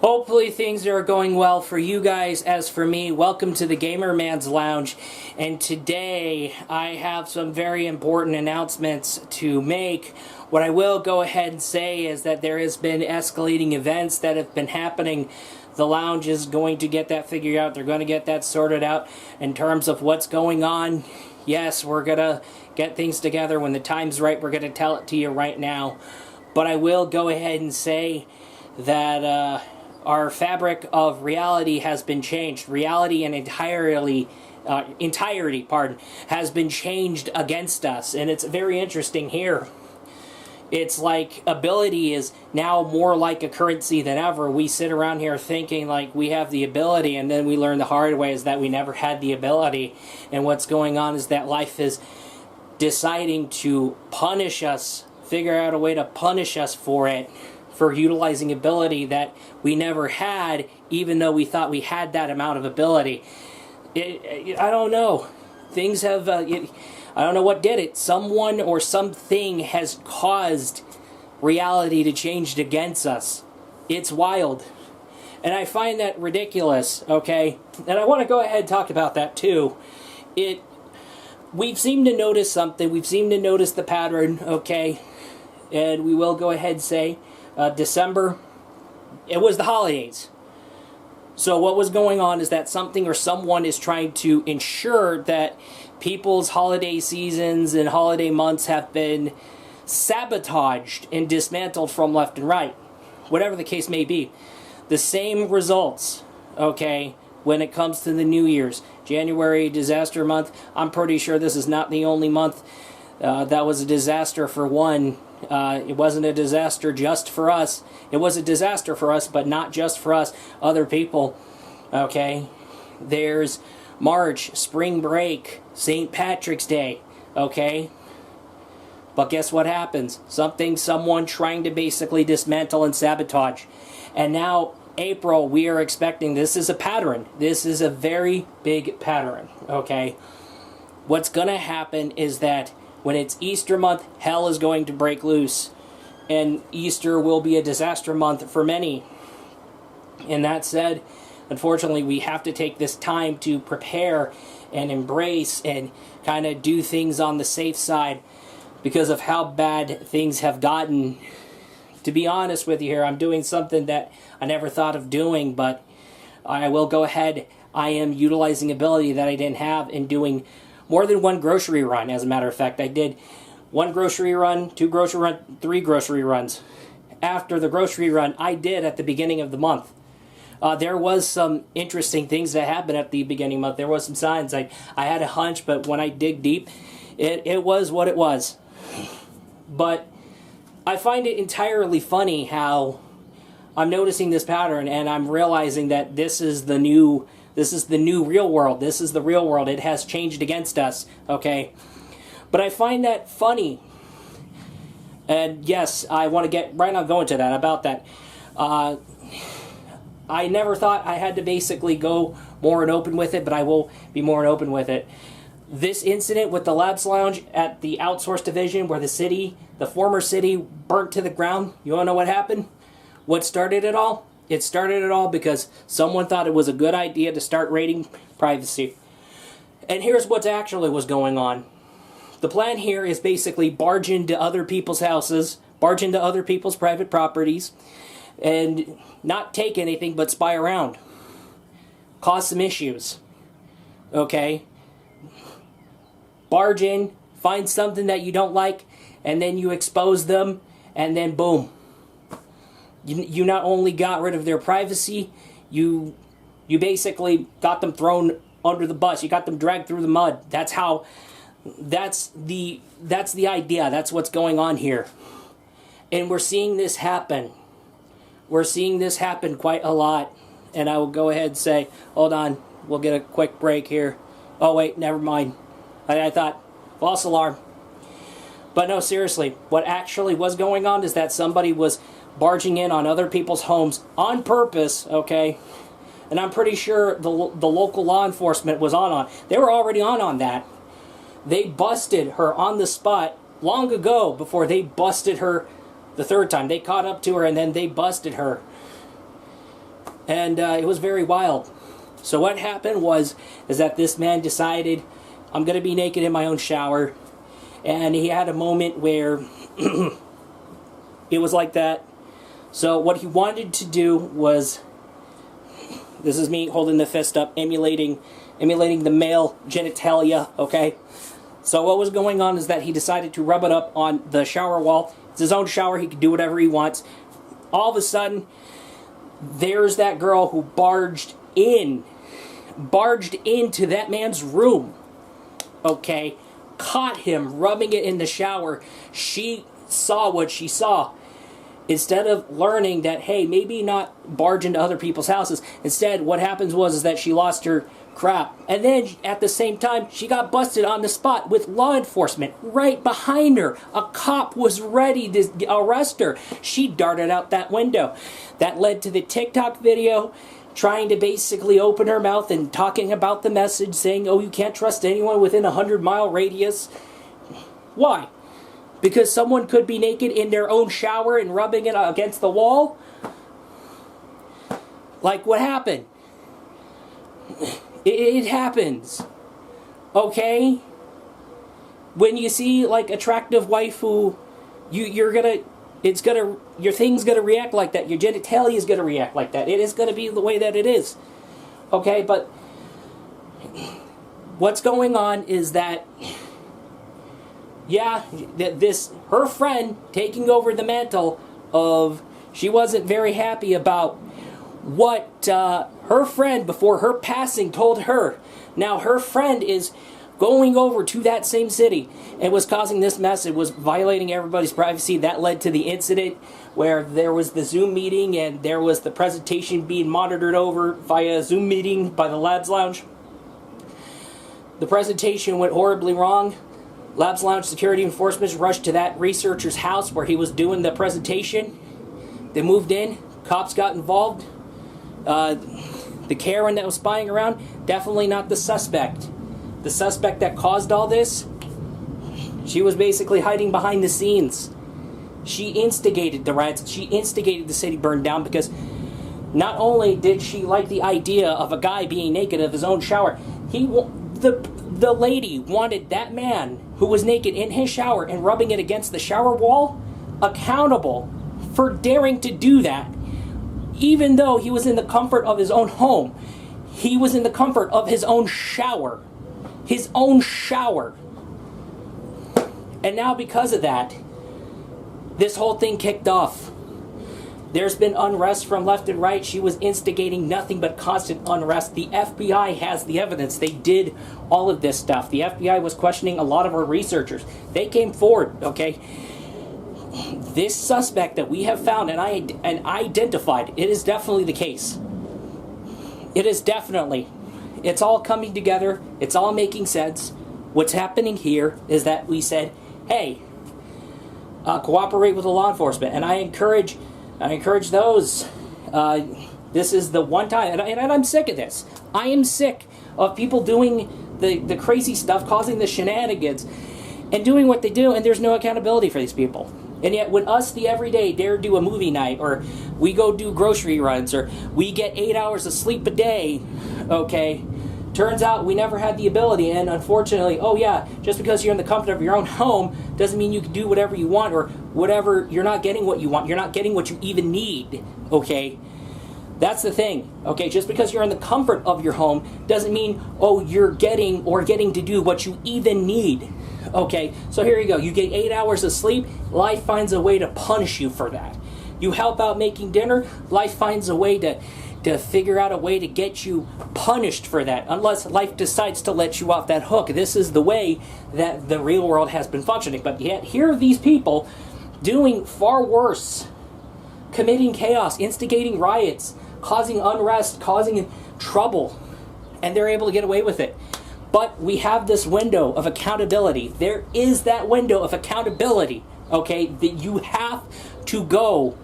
Hopefully things are going well for you guys as for me. Welcome to the Gamer Man's Lounge, and today I have some very important announcements to make. What I will go ahead and say is that there has been escalating events that have been happening. The lounge is going to get that figured out. They're going to get that sorted out in terms of what's going on. Yes, we're going to get things together. When the time's right, we're going to tell it to you right now. But I will go ahead and say that our fabric of reality has been changed. Reality in entirety, has been changed against us. And it's very interesting here. It's like ability is now more like a currency than ever. We sit around here thinking like we have the ability, and then we learn the hard way is that we never had the ability. And what's going on is that life is deciding to punish us, figure out a way to punish us for it, for utilizing ability that we never had, even though we thought we had that amount of ability. I don't know. Things have... I don't know what did it. Someone or something has caused reality to change against us. It's wild. And I find that ridiculous, okay? And I want to go ahead and talk about that too. We've seemed to notice something. We've seemed to notice the pattern, okay? And we will go ahead and say December, it was the holidays. So what was going on is that something or someone is trying to ensure that people's holiday seasons and holiday months have been sabotaged and dismantled from left and right. Whatever the case may be. The same results, okay, when it comes to the New Year's. January, disaster month. I'm pretty sure this is not the only month that was a disaster for one. It wasn't a disaster just for us. It was a disaster for us, but not just for us. Other people, okay? There's March, spring break, St. Patrick's Day, okay? But guess what happens? Someone trying to basically dismantle and sabotage. And now, April, we are expecting, this is a pattern. This is a very big pattern, okay? What's going to happen is that when it's Easter month, hell is going to break loose. And Easter will be a disaster month for many. And that said, unfortunately, we have to take this time to prepare and embrace and kind of do things on the safe side because of how bad things have gotten. To be honest with you here, I'm doing something that I never thought of doing, but I will go ahead. I am utilizing ability that I didn't have in doing more than one grocery run. As a matter of fact, I did one grocery run, two grocery run, three grocery runs. After the grocery run I did at the beginning of the month, there was some interesting things that happened at the beginning of the month. There was some signs. I had a hunch, but when I dig deep, it was what it was. But I find it entirely funny how I'm noticing this pattern, and I'm realizing that this is the new real world. This is the real world. It has changed against us, okay? But I find that funny. And yes, I want to get right on going to that, about that. I never thought I had to basically go more and open with it, but I will be more and open with it. This incident with the Labs Lounge at the outsourced division where the former city, burnt to the ground, you want to know what happened? What started it all? It started it all because someone thought it was a good idea to start raiding privacy. And here's what actually was going on. The plan here is basically barge into other people's houses, barge into other people's private properties, and not take anything but spy around. Cause some issues. Okay? Barge in, find something that you don't like, and then you expose them, and then boom. You not only got rid of their privacy, you basically got them thrown under the bus. You got them dragged through the mud. That's the idea. That's what's going on here. And we're seeing this happen. We're seeing this happen quite a lot. And I will go ahead and say, hold on, we'll get a quick break here. Oh wait, never mind. I thought, false alarm. But no, seriously, what actually was going on is that somebody was barging in on other people's homes on purpose, okay? And I'm pretty sure the local law enforcement was on. They were already on that. They busted her on the spot long ago before they busted her the third time. They caught up to her and then they busted her. And it was very wild. So what happened is that this man decided, I'm going to be naked in my own shower. And he had a moment where it was like that. So what he wanted to do was, this is me holding the fist up, emulating the male genitalia, okay? So what was going on is that he decided to rub it up on the shower wall. It's his own shower, he can do whatever he wants. All of a sudden, there's that girl who barged into that man's room, okay? Caught him rubbing it in the shower. She saw what she saw. Instead of learning that, hey, maybe not barge into other people's houses, instead what happens is that she lost her crap. And then at the same time, she got busted on the spot with law enforcement right behind her. A cop was ready to arrest her. She darted out that window. That led to the TikTok video trying to basically open her mouth and talking about the message, saying, oh, you can't trust anyone within a 100-mile radius. Why? Because someone could be naked in their own shower and rubbing it against the wall? Like what happened? It happens. Okay? When you see like attractive wife who your thing's gonna react like that. Your genitalia is gonna react like that. It is gonna be the way that it is. Okay, but what's going on is that, yeah, her friend taking over the mantle of, she wasn't very happy about what her friend before her passing told her. Now her friend is going over to that same city and was causing this mess. It was violating everybody's privacy. That led to the incident where there was the Zoom meeting and there was the presentation being monitored over via Zoom meeting by the Labs Lounge. The presentation went horribly wrong. Labs Lounge security enforcement rushed to that researcher's house where he was doing the presentation. They moved in. Cops got involved. The Karen that was spying around, definitely not the suspect. The suspect that caused all this, she was basically hiding behind the scenes. She instigated the riots. She instigated the city burned down because not only did she like the idea of a guy being naked of his own shower, the lady wanted that man who was naked in his shower and rubbing it against the shower wall accountable for daring to do that. Even though he was in the comfort of his own home, he was in the comfort of his own shower. His own shower. And now because of that, this whole thing kicked off. There's been unrest from left and right. She was instigating nothing but constant unrest. The FBI has the evidence. They did all of this stuff. The FBI was questioning a lot of our researchers. They came forward, okay? This suspect that we have found and identified, it is definitely the case. It is definitely. It's all coming together. It's all making sense. What's happening here is that we said, hey, cooperate with the law enforcement. And I encourage those. This is the one time, and I'm sick of this. I am sick of people doing the crazy stuff, causing the shenanigans, and doing what they do, and there's no accountability for these people. And yet when us, the everyday, dare do a movie night, or we go do grocery runs, or we get 8 hours of sleep a day, okay, turns out we never had the ability, and unfortunately, oh yeah, just because you're in the comfort of your own home doesn't mean you can do whatever you want, or whatever, you're not getting what you want, you're not getting what you even need, okay? That's the thing, okay? Just because you're in the comfort of your home doesn't mean, oh, you're getting to do what you even need. Okay, so here you go. You get 8 hours of sleep, life finds a way to punish you for that. You help out making dinner, life finds a way to figure out a way to get you punished for that, unless life decides to let you off that hook. This is the way that the real world has been functioning. But yet, here are these people doing far worse, committing chaos, instigating riots, causing unrest, causing trouble, and they're able to get away with it. But we have this window of accountability. There is that window of accountability, okay, that you have to go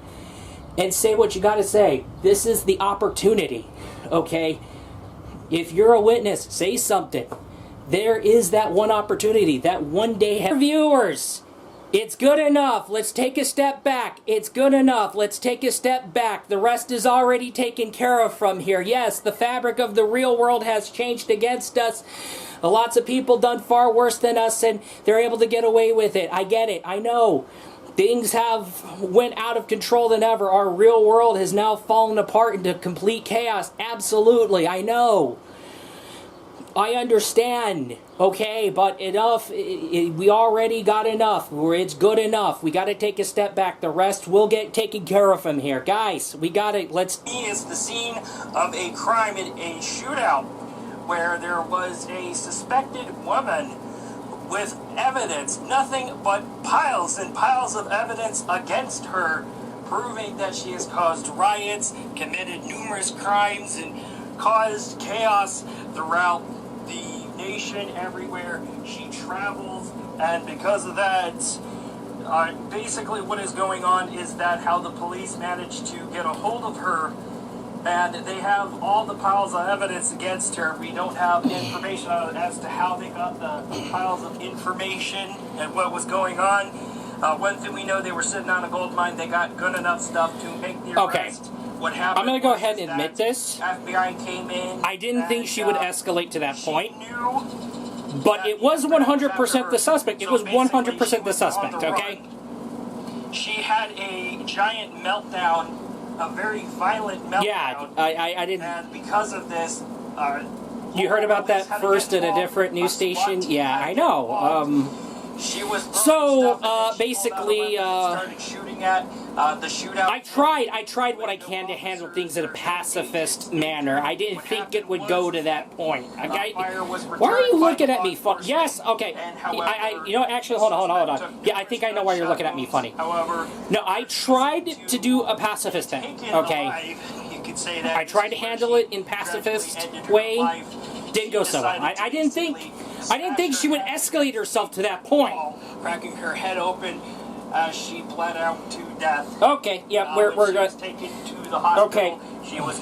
and say what you got to say. This is the opportunity, okay? If you're a witness, say something. There is that one opportunity, that one day. Viewers, It's good enough. Let's take a step back. It's good enough. Let's take a step back. The rest is already taken care of from here. Yes, the fabric of the real world has changed against us. Lots of people done far worse than us, and they're able to get away with it. I get it. I know. Things have went out of control than ever. Our real world has now fallen apart into complete chaos. Absolutely. I know. I understand, okay, but enough, we already got enough, it's good enough, we gotta take a step back, the rest will get taken care of from here. Guys, we gotta, let's... Is the scene of a crime in a shootout where there was a suspected woman with evidence, nothing but piles and piles of evidence against her, proving that she has caused riots, committed numerous crimes, and caused chaos throughout the nation, everywhere she travels. And because of that, basically what is going on is that how the police managed to get a hold of her, and they have all the piles of evidence against her. We don't have information as to how they got the piles of information and what was going on. One thing we know, they were sitting on a gold mine. They got good enough stuff to make the arrest. What happened, I'm going to go ahead and admit this. FBI came in. I didn't think she would escalate to that point. But it was 100% the suspect. It was 100% the suspect, okay? She had a giant meltdown, a very violent meltdown. Yeah, I didn't... And because of this... you heard about that first at a different news station? Yeah, I know. She was basically, started shooting at the shootout. I tried what I can to handle things in a pacifist manner. I didn't think it would go to that point. Why are you looking at me funny? Yes, okay. You know, actually, hold on. Yeah, I think I know why you're looking at me funny. No, I tried to do a pacifist thing, okay? I tried to handle it in pacifist way. Didn't go so well. I didn't think she would escalate herself to that point. Cracking her head open as she bled out to death. Okay, yeah, we're she was taken to the hospital. Okay. She was